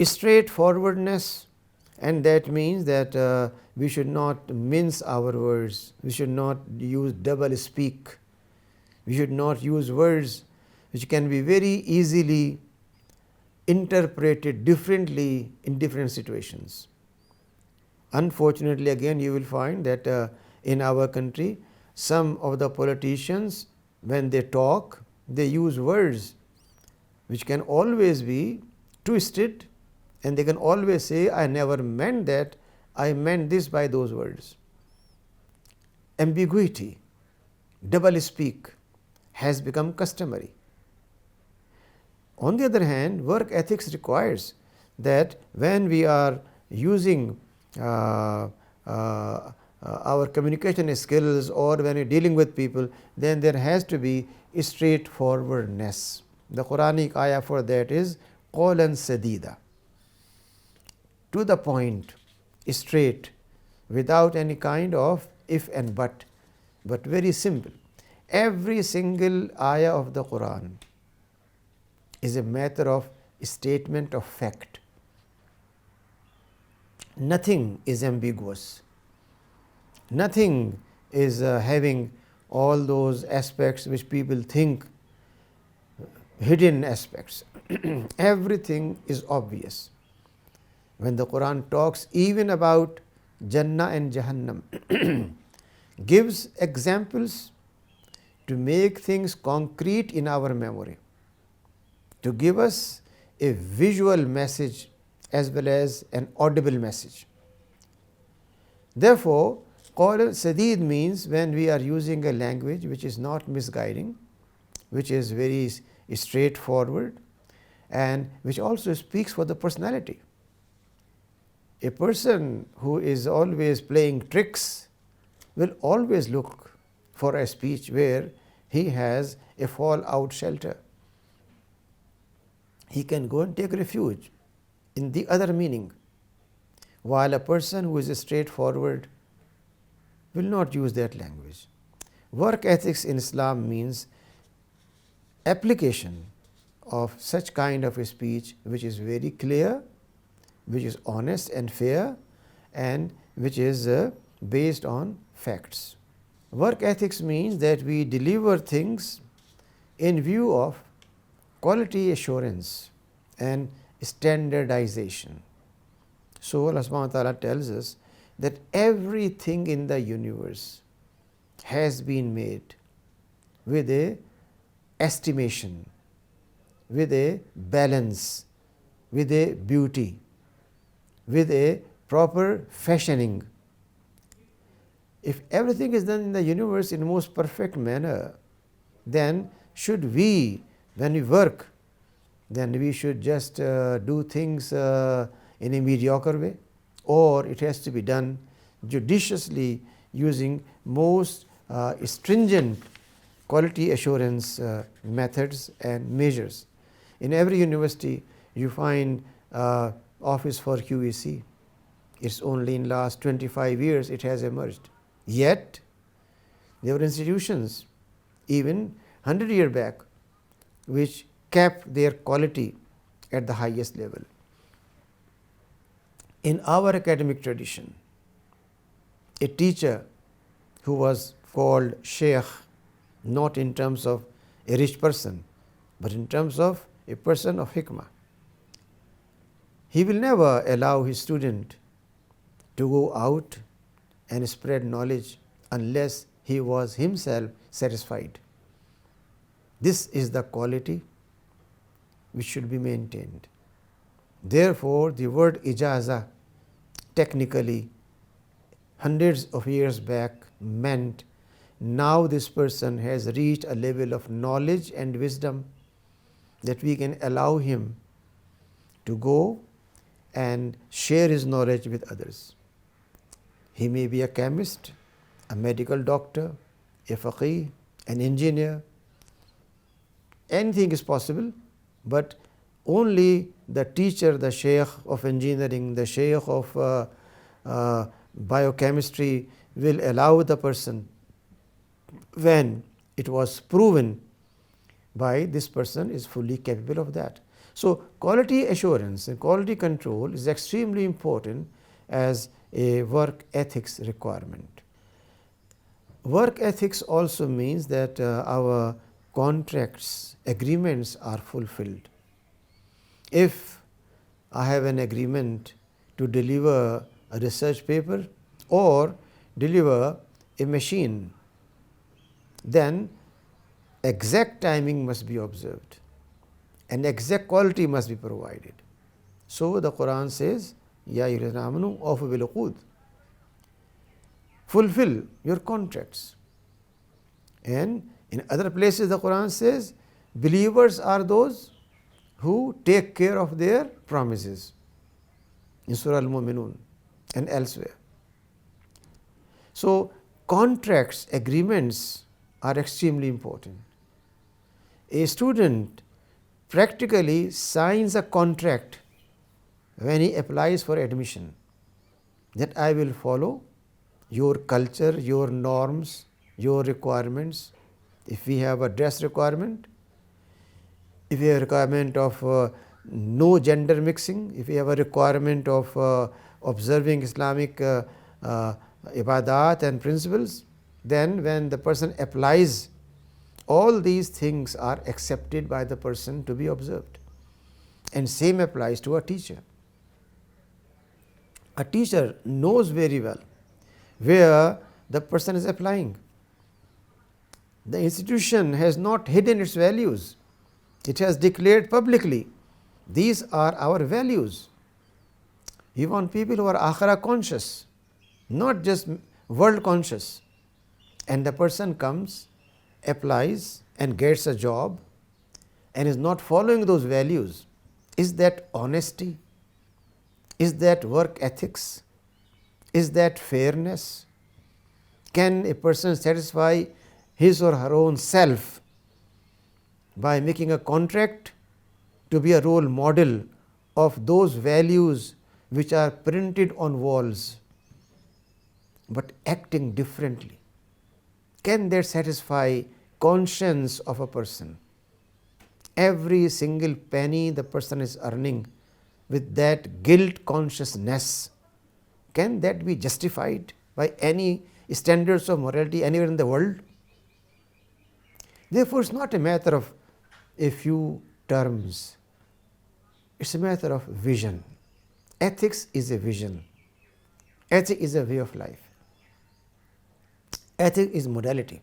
straightforwardness, and that means that we should not mince our words, we should not use double speak, we should not use words which can be very easily interpreted differently in different situations. Unfortunately, again you will find that in our country some of the politicians, when they talk, they use words which can always be twisted, and they can always say, I never meant that, I meant this by those words. Ambiguity, double speak has become customary. On the other hand, work ethics requires that when we are using our communication skills, or when we are dealing with people, then there has to be straightforwardness. The Quranic ayah for that is qawlan sadida, to the point, straight, without any kind of if and but very simple. Every single ayah of the Quran is a matter of statement of fact. Nothing is ambiguous. Nothing is having all those aspects which people think hidden aspects. Everything is obvious. When the Quran talks even about Jannah and Jahannam, gives examples to make things concrete in our memory, to give us a visual message as well as an audible message. Therefore, Qawl Sadid means when we are using a language which is not misguiding, which is very straightforward, and which also speaks for the personality. A person who is always playing tricks will always look for a speech where he has a fallout shelter. He can go and take refuge in the other meaning, while a person who is straightforward will not use that language. Work ethics in Islam means application of such kind of a speech which is very clear, which is honest and fair, and which is based on facts. Work ethics means that we deliver things in view of quality assurance and standardization. So Allah subhanahu wa ta'ala tells us that everything in the universe has been made with a estimation, with a balance, with a beauty, with a proper fashioning. If everything is done in the universe in the most perfect manner, then should we, when we work, then we should just do things in a mediocre way, or it has to be done judiciously using most stringent quality assurance methods and measures. In every university you find office for QEC. It's only in last 25 years it has emerged. Yet there were institutions even 100 years back which kept their quality at the highest level. In our academic tradition, a teacher who was called Sheikh, not in terms of a rich person, but in terms of a person of hikmah, he will never allow his student to go out and spread knowledge unless he was himself satisfied. This is the quality which should be maintained. Therefore, the word ijaza technically hundreds of years back meant now this person has reached a level of knowledge and wisdom that we can allow him to go and share his knowledge with others. He may be a chemist, a medical doctor, a faqih, an engineer. Anything is possible, but only the teacher, the sheikh of engineering, the sheikh of biochemistry will allow the person when it was proven by this person is fully capable of that. So, quality assurance and quality control is extremely important as a work ethics requirement. Work ethics also means that our contracts, agreements are fulfilled. If I have an agreement to deliver a research paper or deliver a machine, then exact timing must be observed and exact quality must be provided. So, the Quran says, Ya ayyuhallazina amanu awfu bil uqud, fulfill your contracts. And in other places the Quran says, believers are those who take care of their promises, in Surah Al-Mu'minun and elsewhere. So, contracts, agreements are extremely important. A student practically signs a contract when he applies for admission, that I will follow your culture, your norms, your requirements. If we have a dress requirement, if we have a requirement of no gender mixing, if we have a requirement of observing Islamic ibadat and principles, then when the person applies, all these things are accepted by the person to be observed. And same applies to a teacher. A teacher knows very well where the person is applying. The institution has not hidden its values. It has declared publicly, these are our values. We want people who are akhira conscious, not just world conscious. And the person comes, applies and gets a job and is not following those values. Is that honesty? Is that work ethics? Is that fairness? Can a person satisfy his or her own self by making a contract to be a role model of those values which are printed on walls, but acting differently? Can that satisfy conscience of a person? Every single penny the person is earning with that guilt consciousness, can that be justified by any standards of morality anywhere in the world? Therefore, it is not a matter of a few terms, it is a matter of vision. Ethics is a vision, ethics is a way of life, ethics is morality.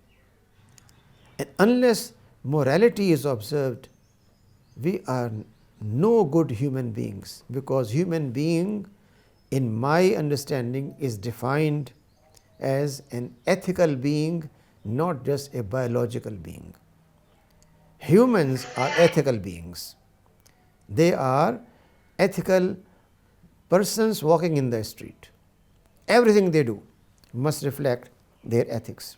And unless morality is observed, we are no good human beings, because human being in my understanding is defined as an ethical being, not just a biological being. Humans are ethical beings. They are ethical persons walking in the street. Everything they do must reflect their ethics.